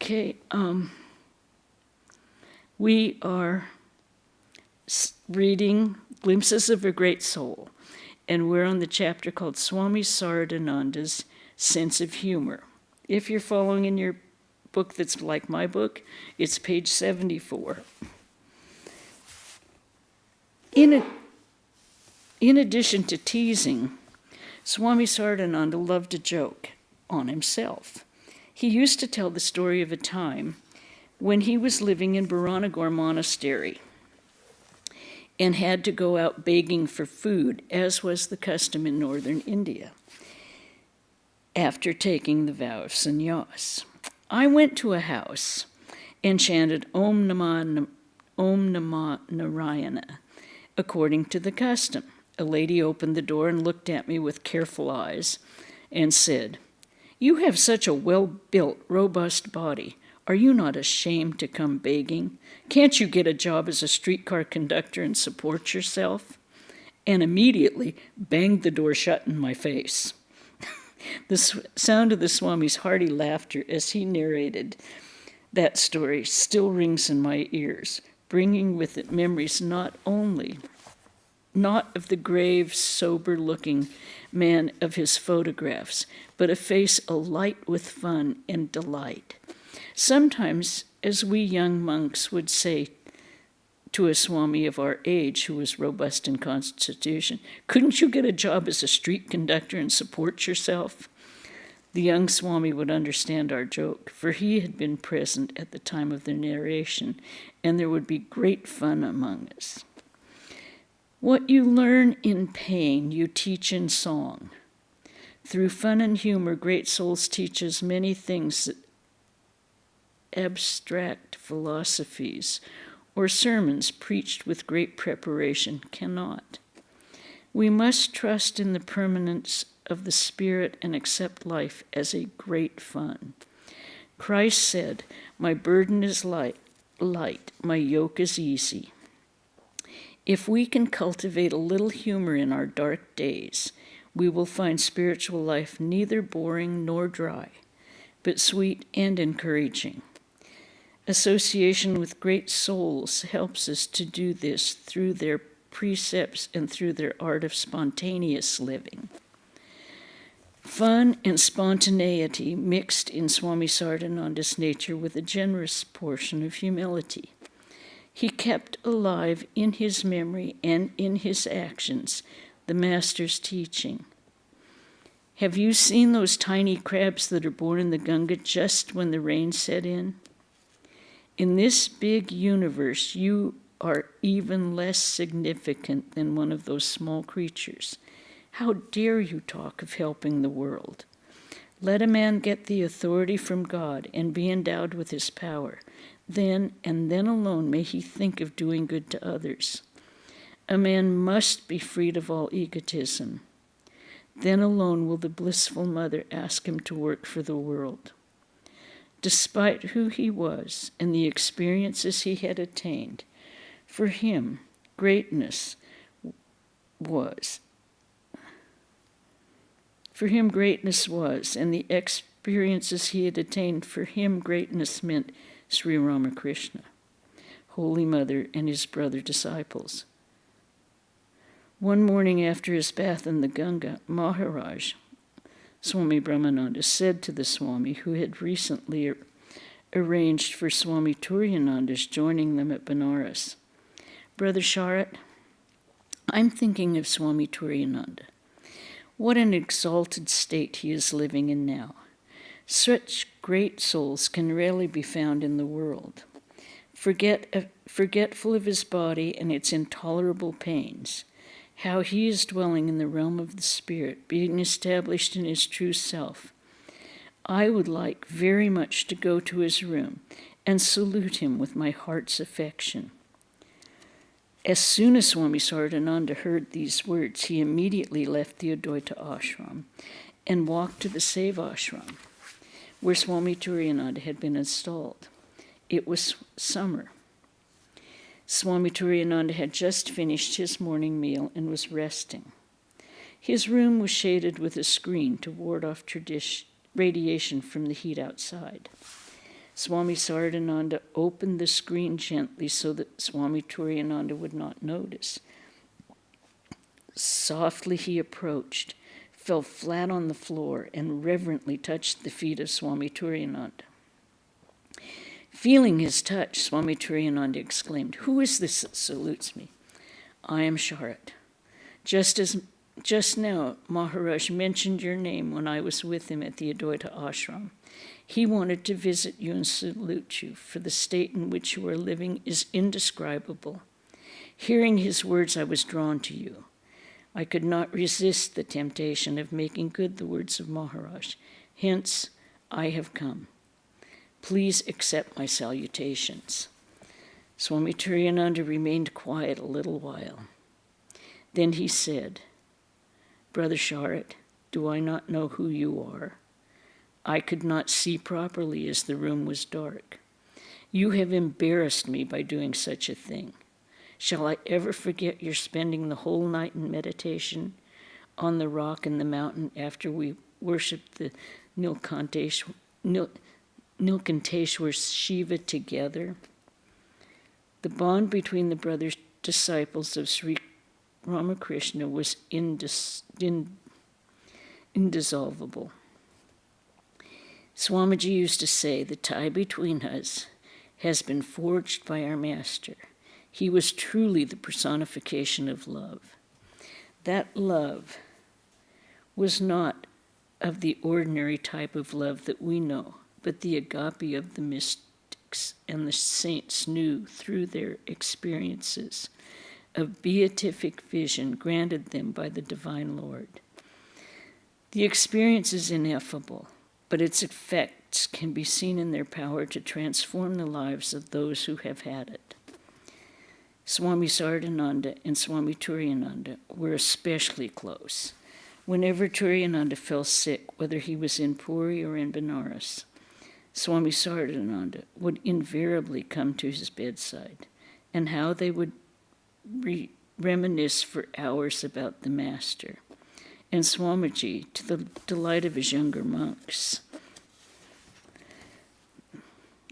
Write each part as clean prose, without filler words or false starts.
Okay, we are reading Glimpses of a Great Soul, and we're on the chapter called Swami Saradananda's Sense of Humor. If you're following in your book that's like my book, it's page 74. In addition to teasing, Swami Saradananda loved to joke on himself. He used to tell the story of a time when he was living in Baranagar Monastery and had to go out begging for food, as was the custom in northern India, after taking the vow of sannyas. I went to a house and chanted Om Namah Narayana, according to the custom. A lady opened the door and looked at me with careful eyes and said, "You have such a well-built, robust body. Are you not ashamed to come begging? Can't you get a job as a streetcar conductor and support yourself?" And immediately banged the door shut in my face. The sound of the Swami's hearty laughter as he narrated that story still rings in my ears, bringing with it memories not of the grave, sober-looking man of his photographs, but a face alight with fun and delight. Sometimes, as we young monks would say to a Swami of our age who was robust in constitution, "Couldn't you get a job as a street conductor and support yourself?" The young Swami would understand our joke, for he had been present at the time of the narration, and there would be great fun among us. What you learn in pain, you teach in song. Through fun and humor, great souls teach us many things that abstract philosophies or sermons preached with great preparation cannot. We must trust in the permanence of the Spirit and accept life as a great fun. Christ said, "My burden is light, my yoke is easy." If we can cultivate a little humor in our dark days, we will find spiritual life neither boring nor dry, but sweet and encouraging. Association with great souls helps us to do this through their precepts and through their art of spontaneous living. Fun and spontaneity mixed in Swami Saradananda's nature with a generous portion of humility. He kept alive in his memory and in his actions the Master's teaching. Have you seen those tiny crabs that are born in the Ganga just when the rain set in? In this big universe, you are even less significant than one of those small creatures. How dare you talk of helping the world? Let a man get the authority from God and be endowed with his power. Then, and then alone, may he think of doing good to others. A man must be freed of all egotism. Then alone will the blissful mother ask him to work for the world. Despite who he was and the experiences he had attained, for him, greatness was, and the experiences he had attained, for him, greatness meant Sri Ramakrishna, Holy Mother, and his brother disciples. One morning after his bath in the Ganga, Maharaj, Swami Brahmananda, said to the Swami, who had recently arranged for Swami Turiyananda's joining them at Benares, "Brother Sharat, I'm thinking of Swami Turiyananda. What an exalted state he is living in now. Such great souls can rarely be found in the world. Forgetful of his body and its intolerable pains, how he is dwelling in the realm of the Spirit, being established in his true self. I would like very much to go to his room and salute him with my heart's affection." As soon as Swami Saradananda heard these words, he immediately left the Advaita ashram and walked to the Seva ashram, where Swami Turiyananda had been installed. It was summer. Swami Turiyananda had just finished his morning meal and was resting. His room was shaded with a screen to ward off radiation from the heat outside. Swami Saradananda opened the screen gently so that Swami Turiyananda would not notice. Softly he approached, fell flat on the floor, and reverently touched the feet of Swami Turiyananda. Feeling his touch, Swami Turiyananda exclaimed, "Who is this that salutes me?" "I am Sharat. Just now, Maharaj mentioned your name when I was with him at the Advaita ashram. He wanted to visit you and salute you, for the state in which you are living is indescribable. Hearing his words, I was drawn to you. I could not resist the temptation of making good the words of Maharaj. Hence, I have come. Please accept my salutations." Swami Turiyananda remained quiet a little while. Then he said, "Brother Sharat, do I not know who you are? I could not see properly as the room was dark. You have embarrassed me by doing such a thing. Shall I ever forget your spending the whole night in meditation on the rock in the mountain after we worshipped the Nilkanteshwar Shiva together?" The bond between the brother disciples of Sri Ramakrishna was indissoluble. Swamiji used to say, "The tie between us has been forged by our master. He was truly the personification of love. That love was not of the ordinary type of love that we know, but the agape of the mystics and the saints knew through their experiences of beatific vision granted them by the Divine Lord. The experience is ineffable, but its effects can be seen in their power to transform the lives of those who have had it. Swami Saradananda and Swami Turiyananda were especially close. Whenever Turiyananda fell sick, whether he was in Puri or in Benares, Swami Saradananda would invariably come to his bedside, and how they would reminisce for hours about the master, and Swamiji, to the delight of his younger monks.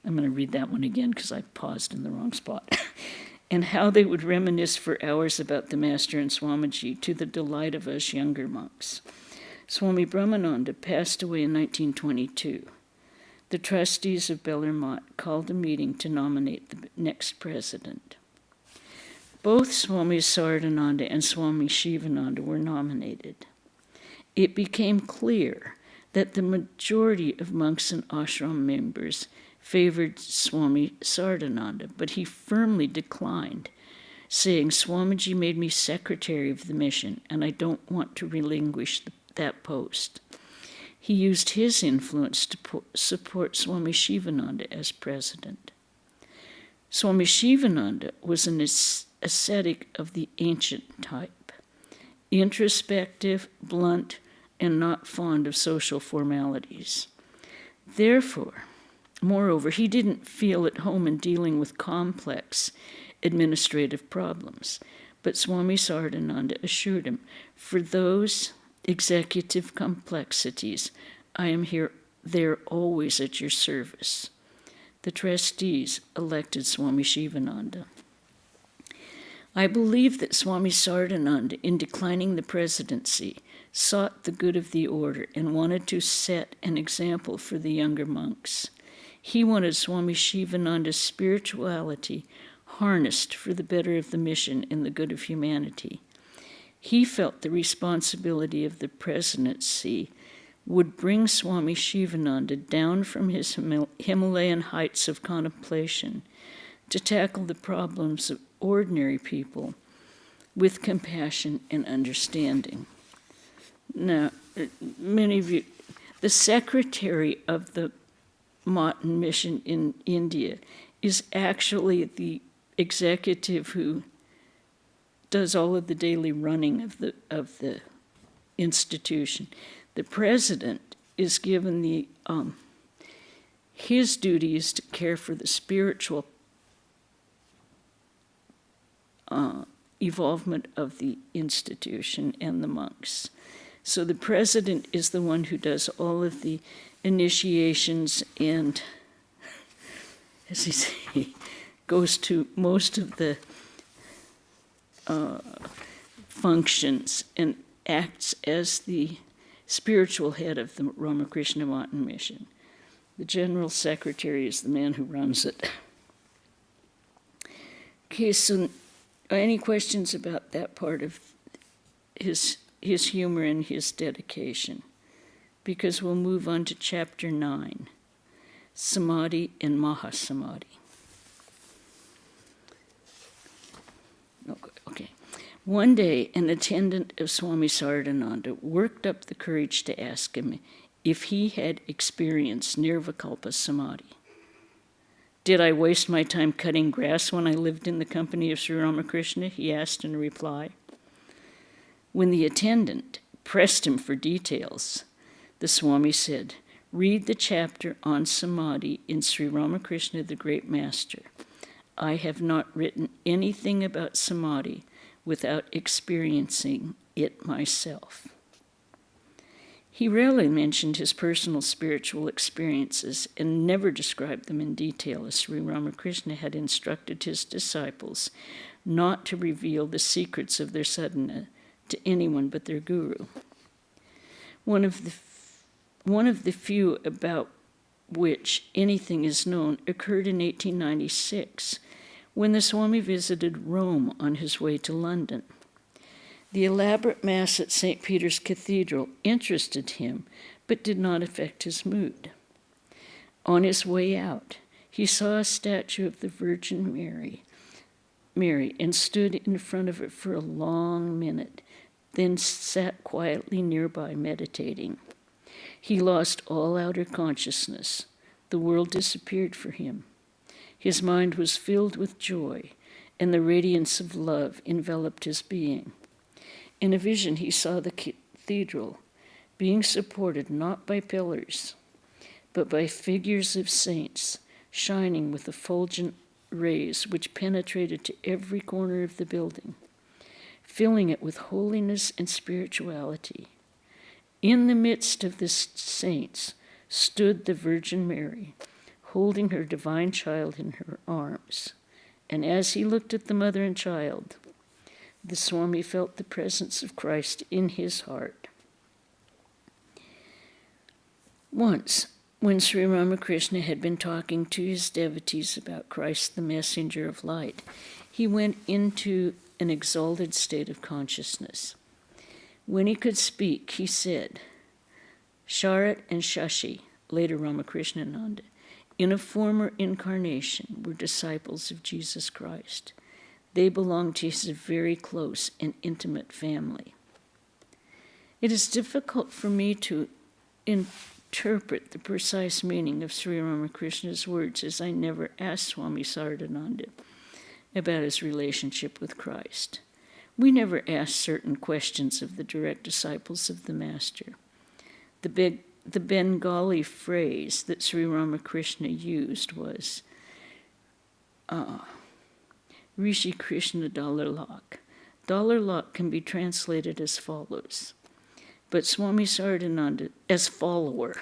I'm going to read that one again because I paused in the wrong spot. And how they would reminisce for hours about the master and Swamiji, to the delight of us younger monks. Swami Brahmananda passed away in 1922. The trustees of Bellarmont called a meeting to nominate the next president. Both Swami Saradananda and Swami Shivananda were nominated. It became clear that the majority of monks and ashram members favored Swami Saradananda, but he firmly declined, saying, "Swamiji made me secretary of the mission, and I don't want to relinquish that post." He used his influence to support Swami Shivananda as president. Swami Shivananda was an ascetic of the ancient type, introspective, blunt, and not fond of social formalities. Moreover, he didn't feel at home in dealing with complex administrative problems, but Swami Saradananda assured him, "For those executive complexities, I am there always at your service." The trustees elected Swami Shivananda. I believe that Swami Saradananda, in declining the presidency, sought the good of the order and wanted to set an example for the younger monks. He wanted Swami Shivananda's spirituality harnessed for the better of the mission and the good of humanity. He felt the responsibility of the presidency would bring Swami Shivananda down from his Himalayan heights of contemplation to tackle the problems of ordinary people with compassion and understanding. Now, many of you, the secretary of the Matan mission in India is actually the executive who does all of the daily running of the institution. The president is given his duty is to care for the spiritual evolvement of the institution and the monks. So the president is the one who does all of the initiations and as he goes to most of the functions and acts as the spiritual head of the Ramakrishna Mountain Mission. The general secretary is the man who runs it. Okay, so any questions about that part of his humor and his dedication? Because we'll move on to chapter 9, Samadhi and Mahasamadhi. Okay. One day, an attendant of Swami Saradananda worked up the courage to ask him if he had experienced Nirvikalpa Samadhi. Did I waste my time cutting grass when I lived in the company of Sri Ramakrishna? He asked in reply. When the attendant pressed him for details, the Swami said, read the chapter on Samadhi in Sri Ramakrishna, the Great Master. I have not written anything about Samadhi without experiencing it myself. He rarely mentioned his personal spiritual experiences and never described them in detail, as Sri Ramakrishna had instructed his disciples not to reveal the secrets of their sadhana to anyone but their guru. One of the few about which anything is known occurred in 1896, when the Swami visited Rome on his way to London. The elaborate Mass at St. Peter's Cathedral interested him, but did not affect his mood. On his way out, he saw a statue of the Virgin Mary, and stood in front of it for a long minute, then sat quietly nearby meditating. He lost all outer consciousness. The world disappeared for him. His mind was filled with joy, and the radiance of love enveloped his being. In a vision, he saw the cathedral being supported not by pillars, but by figures of saints shining with effulgent rays which penetrated to every corner of the building, filling it with holiness and spirituality. In the midst of the saints stood the Virgin Mary, holding her divine child in her arms. And as he looked at the mother and child, the Swami felt the presence of Christ in his heart. Once, when Sri Ramakrishna had been talking to his devotees about Christ, the messenger of light, he went into an exalted state of consciousness. When he could speak, he said, Sharat and Shashi, later Ramakrishnananda, in a former incarnation were disciples of Jesus Christ. They belonged to his very close and intimate family. It is difficult for me to interpret the precise meaning of Sri Ramakrishna's words, as I never asked Swami Saradananda about his relationship with Christ. We never asked certain questions of the direct disciples of the Master. The Bengali phrase that Sri Ramakrishna used was Rishi Krishna Dollar Lakh. Dollar Lakh can be translated as follows, but Swami Saradananda as follower.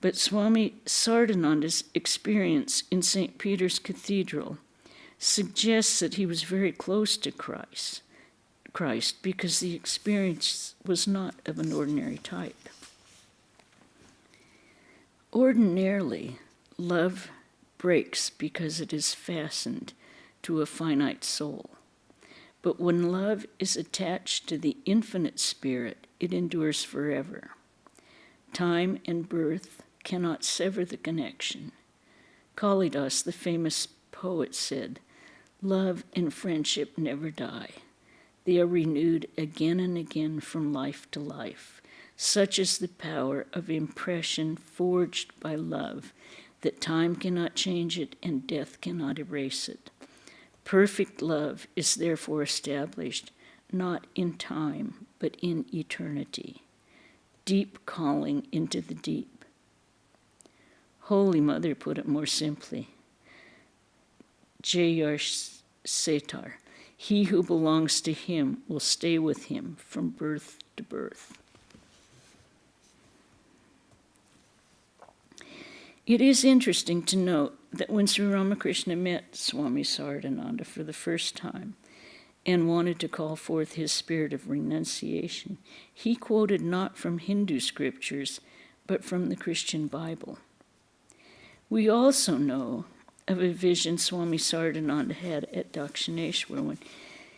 But Swami Saradananda's experience in St. Peter's Cathedral suggests that he was very close to Christ because the experience was not of an ordinary type. Ordinarily, love breaks because it is fastened to a finite soul. But when love is attached to the infinite spirit, it endures forever. Time and birth cannot sever the connection. Kalidas, the famous poet, said, "Love and friendship never die. They are renewed again and again from life to life. Such is the power of impression forged by love that time cannot change it and death cannot erase it. Perfect love is therefore established not in time but in eternity. Deep calling into the deep." Holy Mother put it more simply. J.R. Setar, "He who belongs to him will stay with him from birth to birth." It is interesting to note that when Sri Ramakrishna met Swami Saradananda for the first time and wanted to call forth his spirit of renunciation, he quoted not from Hindu scriptures, but from the Christian Bible. We also know of a vision Swami Saradananda had at Dakshineshwar when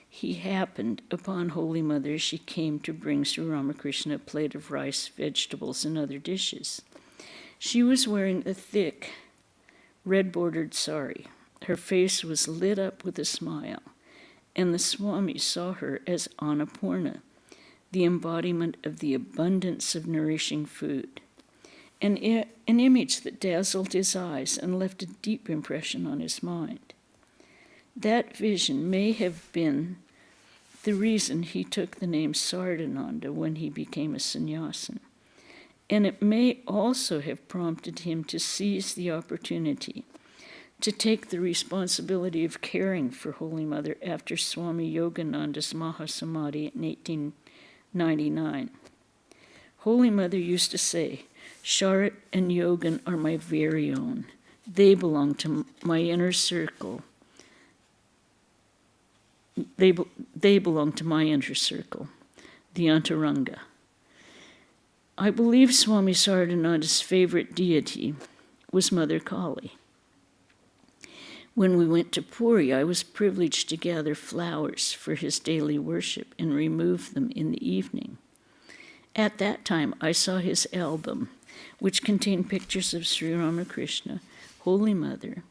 he happened upon Holy Mother as she came to bring Sri Ramakrishna a plate of rice, vegetables, and other dishes. She was wearing a thick, red-bordered sari. Her face was lit up with a smile, and the Swami saw her as Annapurna, the embodiment of the abundance of nourishing food, an image that dazzled his eyes and left a deep impression on his mind. That vision may have been the reason he took the name Saradananda when he became a sannyasin, and it may also have prompted him to seize the opportunity to take the responsibility of caring for Holy Mother after Swami Yogananda's Mahasamadhi in 1899. Holy Mother used to say, "Sharat and Yogan are my very own. They belong to my inner circle. They belong to my inner circle, the Antaranga." I believe Swami Saradananda's favorite deity was Mother Kali. When we went to Puri, I was privileged to gather flowers for his daily worship and remove them in the evening. At that time, I saw his album, which contained pictures of Sri Ramakrishna, Holy Mother,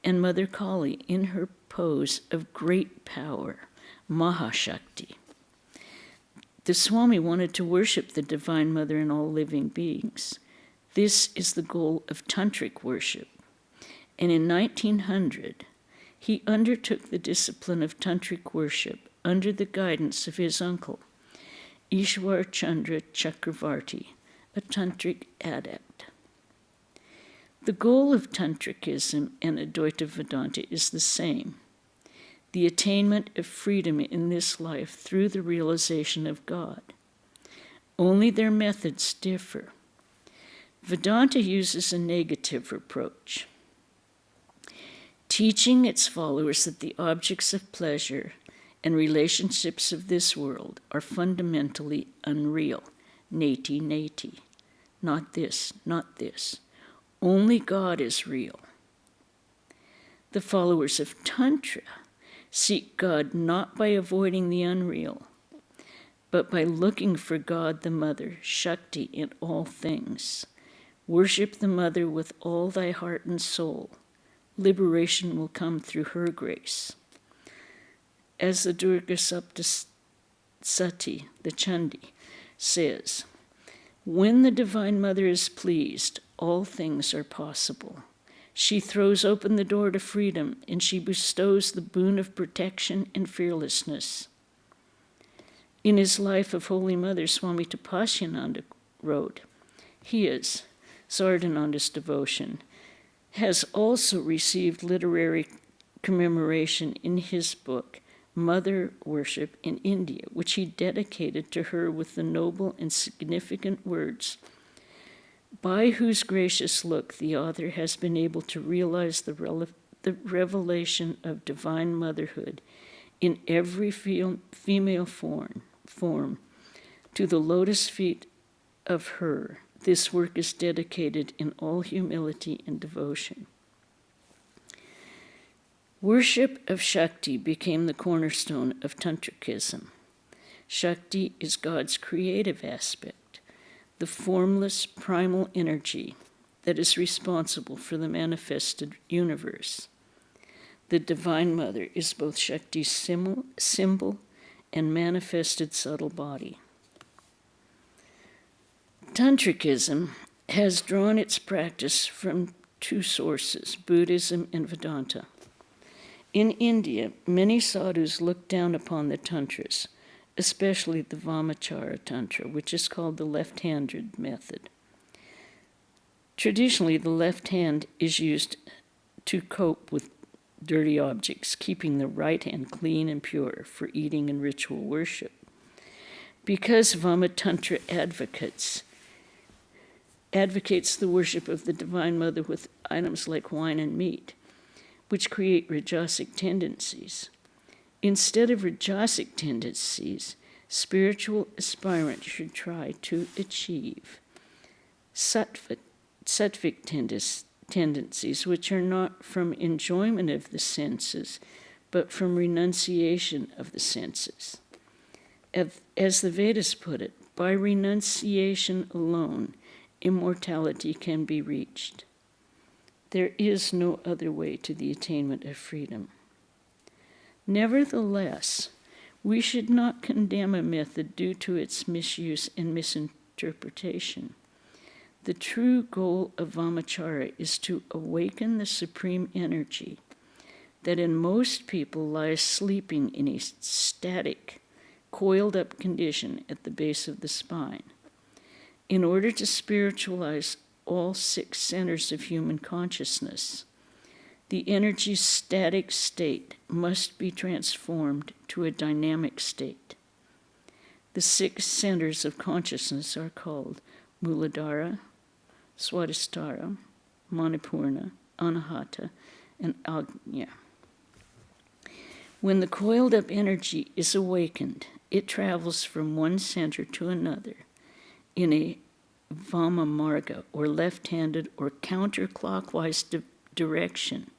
and Mother Kali in her pose of great power, Mahashakti. The Swami wanted to worship the Divine Mother and all living beings. This is the goal of Tantric worship. And in 1900, he undertook the discipline of Tantric worship under the guidance of his uncle, Ishwar Chandra Chakravarti, a Tantric adept. The goal of Tantricism and Advaita Vedanta is the same: the attainment of freedom in this life through the realization of God. Only their methods differ. Vedanta uses a negative approach, teaching its followers that the objects of pleasure and relationships of this world are fundamentally unreal, neti neti, not this, not this. Only God is real. The followers of Tantra seek God not by avoiding the unreal, but by looking for God the Mother, Shakti, in all things. Worship the Mother with all thy heart and soul. Liberation will come through her grace. As the Durga Saptasati, the Chandi, says, when the Divine Mother is pleased, all things are possible. She throws open the door to freedom, and she bestows the boon of protection and fearlessness. In his Life of Holy Mother, Swami Tapasyananda wrote, his, Saradananda's devotion, has also received literary commemoration in his book, Mother Worship in India, which he dedicated to her with the noble and significant words, by whose gracious look the author has been able to realize the revelation of divine motherhood in every female form. To the lotus feet of her, this work is dedicated in all humility and devotion. Worship of Shakti became the cornerstone of Tantricism. Shakti is God's creative aspect, the formless primal energy that is responsible for the manifested universe. The Divine Mother is both Shakti's symbol and manifested subtle body. Tantricism has drawn its practice from two sources, Buddhism and Vedanta. In India, many sadhus look down upon the tantras, especially the Vamachara Tantra, which is called the left-handed method. Traditionally, the left hand is used to cope with dirty objects, keeping the right hand clean and pure for eating and ritual worship. Because Vamatantra advocates the worship of the Divine Mother with items like wine and meat, which create rajasic tendencies. Instead of rajasic tendencies, spiritual aspirants should try to achieve sattvic tendencies, which are not from enjoyment of the senses, but from renunciation of the senses. As the Vedas put it, by renunciation alone, immortality can be reached. There is no other way to the attainment of freedom. Nevertheless, we should not condemn a method due to its misuse and misinterpretation. The true goal of Vamachara is to awaken the supreme energy that in most people lies sleeping in a static, coiled-up condition at the base of the spine. In order to spiritualize all 6 centers of human consciousness, the energy's static state must be transformed to a dynamic state. The 6 centers of consciousness are called Muladhara, Swadhisthara, Manipurna, Anahata, and Ajna. When the coiled-up energy is awakened, it travels from one center to another in a Vama Marga, or left-handed or counterclockwise direction,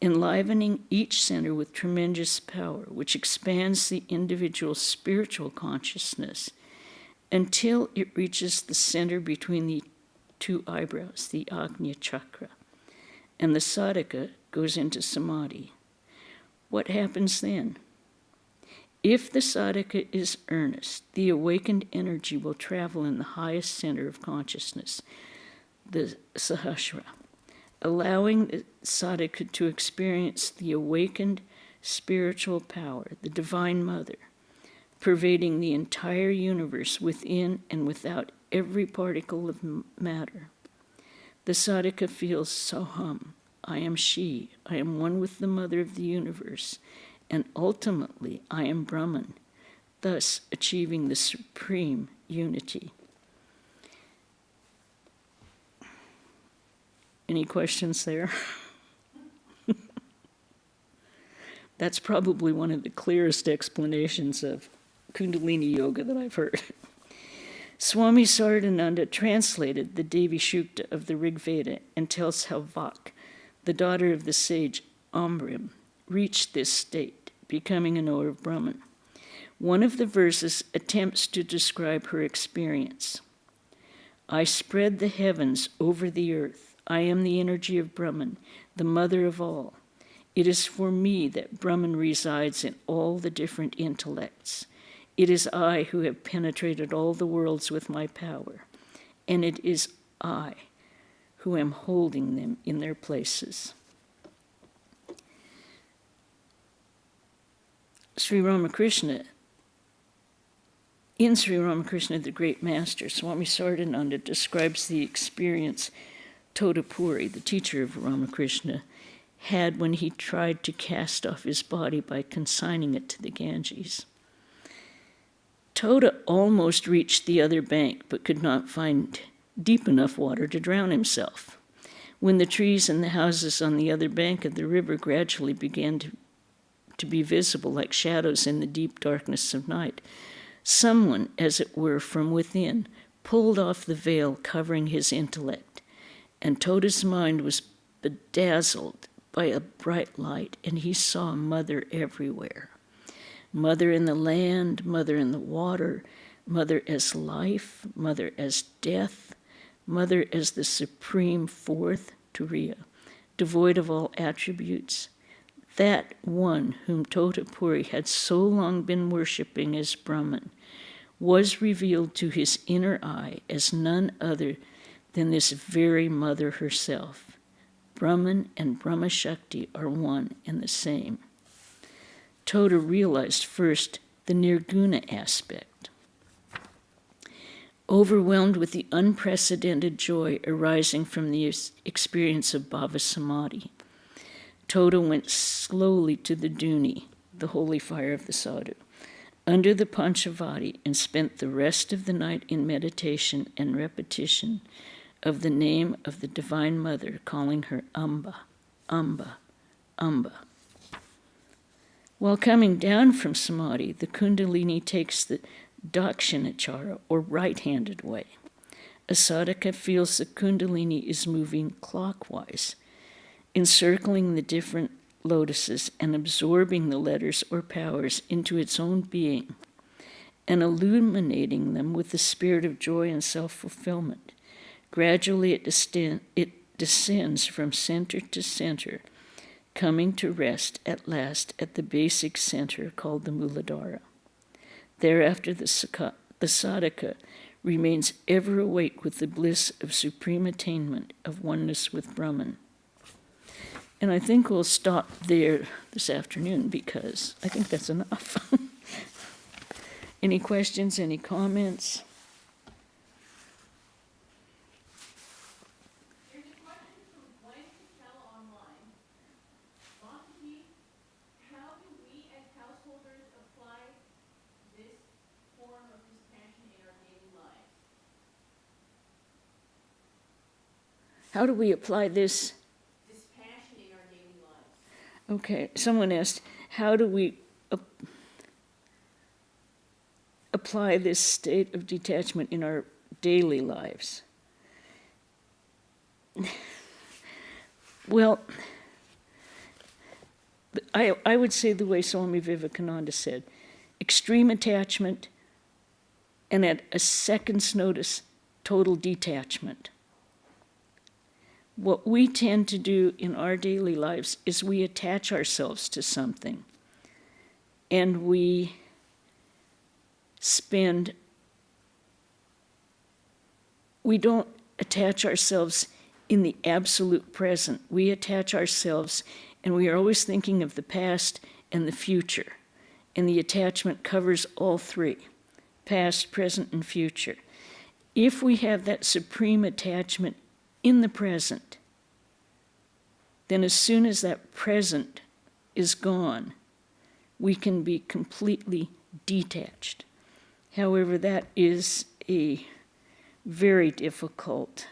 enlivening each center with tremendous power, which expands the individual's spiritual consciousness until it reaches the center between the 2 eyebrows, the Ajna chakra, and the sadhaka goes into samadhi. What happens then? If the sadhaka is earnest, the awakened energy will travel in the highest center of consciousness, the sahasrara, allowing the sadhaka to experience the awakened spiritual power, the Divine Mother, pervading the entire universe within and without every particle of matter. The sadhaka feels Soham, I am she, I am one with the Mother of the universe, and ultimately I am Brahman, thus achieving the supreme unity. Any questions there? That's probably one of the clearest explanations of Kundalini Yoga that I've heard. Swami Saradananda translated the Devi Shukta of the Rig Veda and tells how Vak, the daughter of the sage Amrim, reached this state, becoming a knower of Brahman. One of the verses attempts to describe her experience. I spread the heavens over the earth. I am the energy of Brahman, the mother of all. It is for me that Brahman resides in all the different intellects. It is I who have penetrated all the worlds with my power, and it is I who am holding them in their places. Sri Ramakrishna, the great master, Swami Saradananda describes the experience Todapuri, the teacher of Ramakrishna, had when he tried to cast off his body by consigning it to the Ganges. Toda almost reached the other bank, but could not find deep enough water to drown himself. When the trees and the houses on the other bank of the river gradually began to be visible like shadows in the deep darkness of night, someone, as it were from within, pulled off the veil covering his intellect, and Toda's mind was bedazzled by a bright light, and he saw Mother everywhere. Mother in the land, Mother in the water, Mother as life, Mother as death, Mother as the supreme fourth, Turiya, devoid of all attributes. That one whom Totapuri had so long been worshipping as Brahman was revealed to his inner eye as none other than this very Mother herself. Brahman and Brahma Shakti are one and the same. Toda realized first the nirguna aspect. Overwhelmed with the unprecedented joy arising from the experience of Bhava Samadhi, Toda went slowly to the Dhuni, the holy fire of the sadhu, under the Panchavati, and spent the rest of the night in meditation and repetition of the name of the Divine Mother, calling her Amba, Amba, Amba. While coming down from samadhi, the kundalini takes the dakshinachara, or right-handed way. A sadhaka feels the kundalini is moving clockwise, encircling the different lotuses and absorbing the letters or powers into its own being and illuminating them with the spirit of joy and self-fulfillment. Gradually it descends from center to center, coming to rest at last at the basic center called the Muladhara. Thereafter the sadhaka remains ever awake with the bliss of supreme attainment of oneness with Brahman. And I think we'll stop there this afternoon because I think that's enough. Any questions, any comments? There's a question from Gwen Patel online. Bhakti, how do we as householders apply this form of dispassion in our daily lives? How do we apply this? Dispassion in our daily lives. Okay, someone asked, how do we apply this state of detachment in our daily lives? Well, I would say the way Swami Vivekananda said, extreme attachment, and at a second's notice, total detachment. What we tend to do in our daily lives is we attach ourselves to something, and we don't attach ourselves in the absolute present. We attach ourselves, and we are always thinking of the past and the future. And the attachment covers all three, past, present, and future. If we have that supreme attachment in the present, then as soon as that present is gone, we can be completely detached. However, that is a very difficult,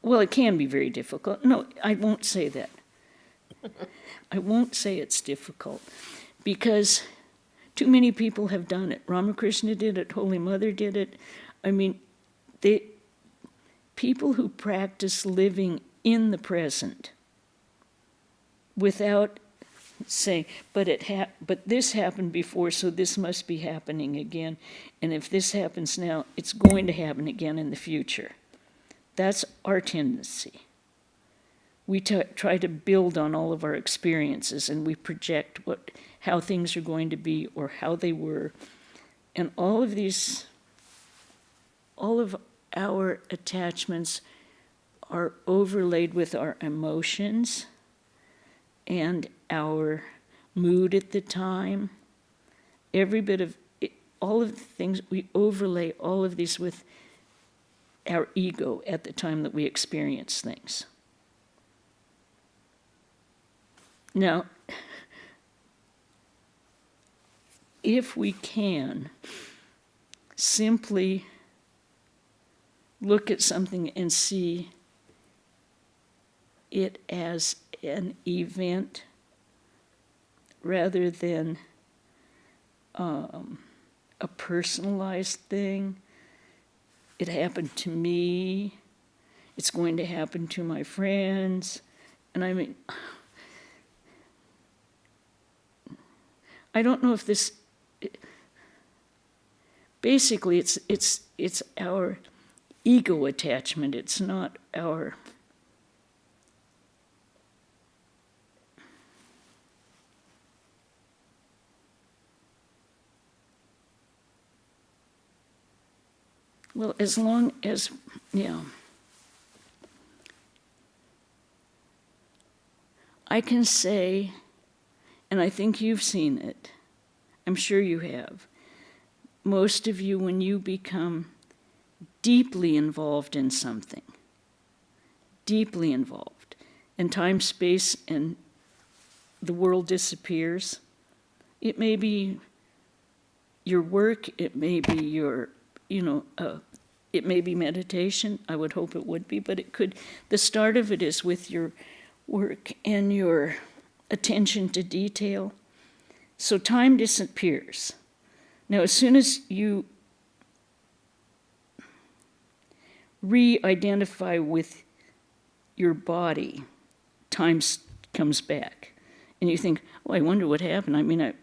well, it can be very difficult. No, I won't say that. I won't say it's difficult because too many people have done it. Ramakrishna did it, Holy Mother did it. I mean, people who practice living in the present without saying, but this happened before, so this must be happening again. And if this happens now, it's going to happen again in the future. That's our tendency. We try to build on all of our experiences, and we project how things are going to be or how they were. And all of our attachments are overlaid with our emotions and our mood at the time. Every bit of it, all of the things, we overlay all of these with our ego at the time that we experience things. Now, if we can simply look at something and see it as an event rather than a personalized thing. It happened to me. It's going to happen to my friends. And I mean, I don't know if this. Basically, it's our ego attachment. It's not our. Well, as long as, yeah. I can say, and I think you've seen it, I'm sure you have, most of you, when you become deeply involved in something, deeply involved, and time, space, and the world disappears, it may be your work, it may be your, it may be meditation. I would hope it would be, but it could. The start of it is with your work and your attention to detail. So time disappears. Now, as soon as you re-identify with your body, time comes back. And you think, oh, I wonder what happened. I mean,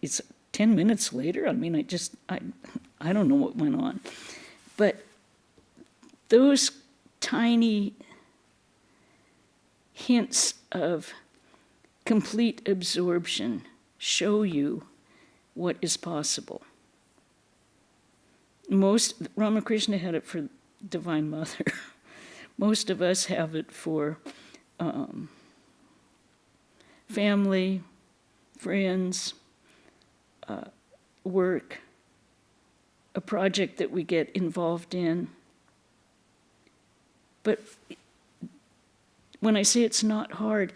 it's 10 minutes later. I mean, I don't know what went on. But those tiny hints of complete absorption show you what is possible. Ramakrishna had it for Divine Mother. Most of us have it for family, friends, work, a project that we get involved in. But when I say it's not hard,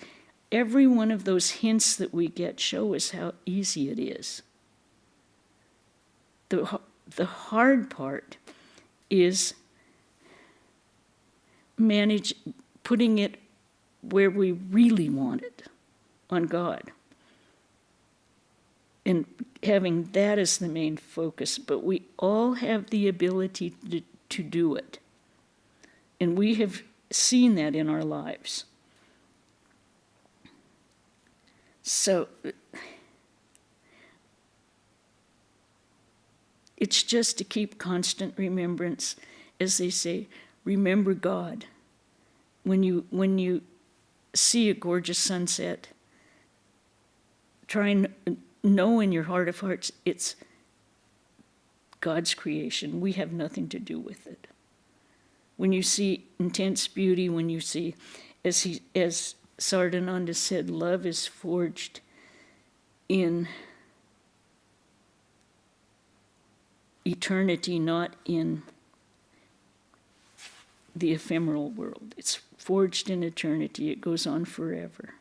every one of those hints that we get show us how easy it is. The hard part is putting it where we really want it, on God. And having that as the main focus. But we all have the ability to do it. And we have seen that in our lives. So it's just to keep constant remembrance. As they say, remember God. When you see a gorgeous sunset, try and know in your heart of hearts it's God's creation. We have nothing to do with it. When you see intense beauty, when you see, as Saradananda said, love is forged in eternity, not in the ephemeral world. It's forged in eternity. It goes on forever.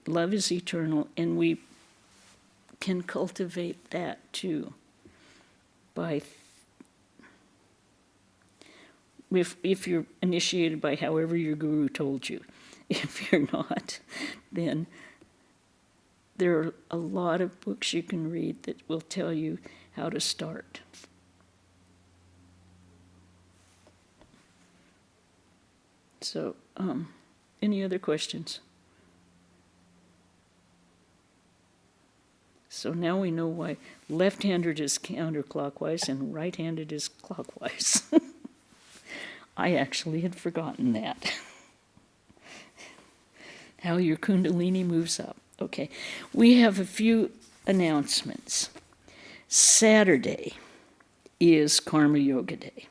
Love is eternal, and we can cultivate that too by, if you're initiated by however your guru told you. If you're not, then there are a lot of books you can read that will tell you how to start. So, any other questions? So now we know why left-handed is counterclockwise and right-handed is clockwise. I actually had forgotten that. How your Kundalini moves up. Okay, we have a few announcements. Saturday is Karma Yoga Day.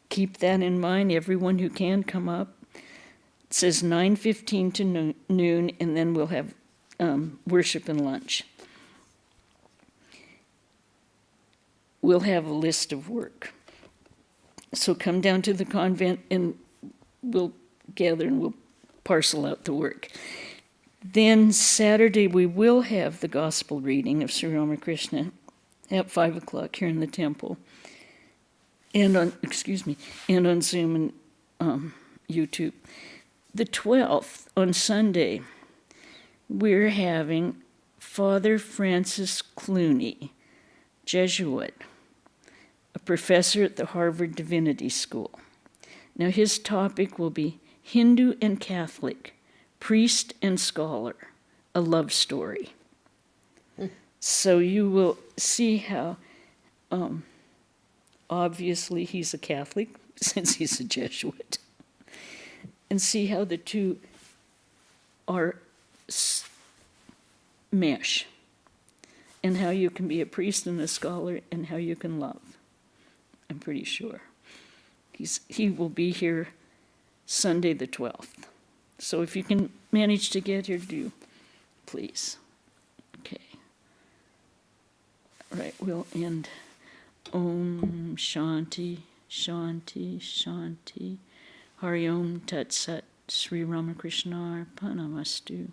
Keep that in mind. Everyone who can come up. It says 9:15 to noon, and then we'll have worship and lunch. We'll have a list of work. So come down to the convent and we'll gather and we'll parcel out the work. Then Saturday we will have the gospel reading of Sri Ramakrishna at 5 o'clock here in the temple. And on Zoom and YouTube. The 12th, on Sunday, we're having Father Francis Clooney, Jesuit, a professor at the Harvard Divinity School. Now his topic will be Hindu and Catholic, Priest and Scholar, a Love Story. So you will see how obviously he's a Catholic, since he's a Jesuit, and see how the two are mesh, and how you can be a priest and a scholar, and how you can love. I'm pretty sure. He will be here Sunday the 12th. So if you can manage to get here, do, please. Okay. All right, we'll end. Om Shanti, Shanti, Shanti. Hari Om Tat Sat, Sri Ramakrishna Arpanamastu.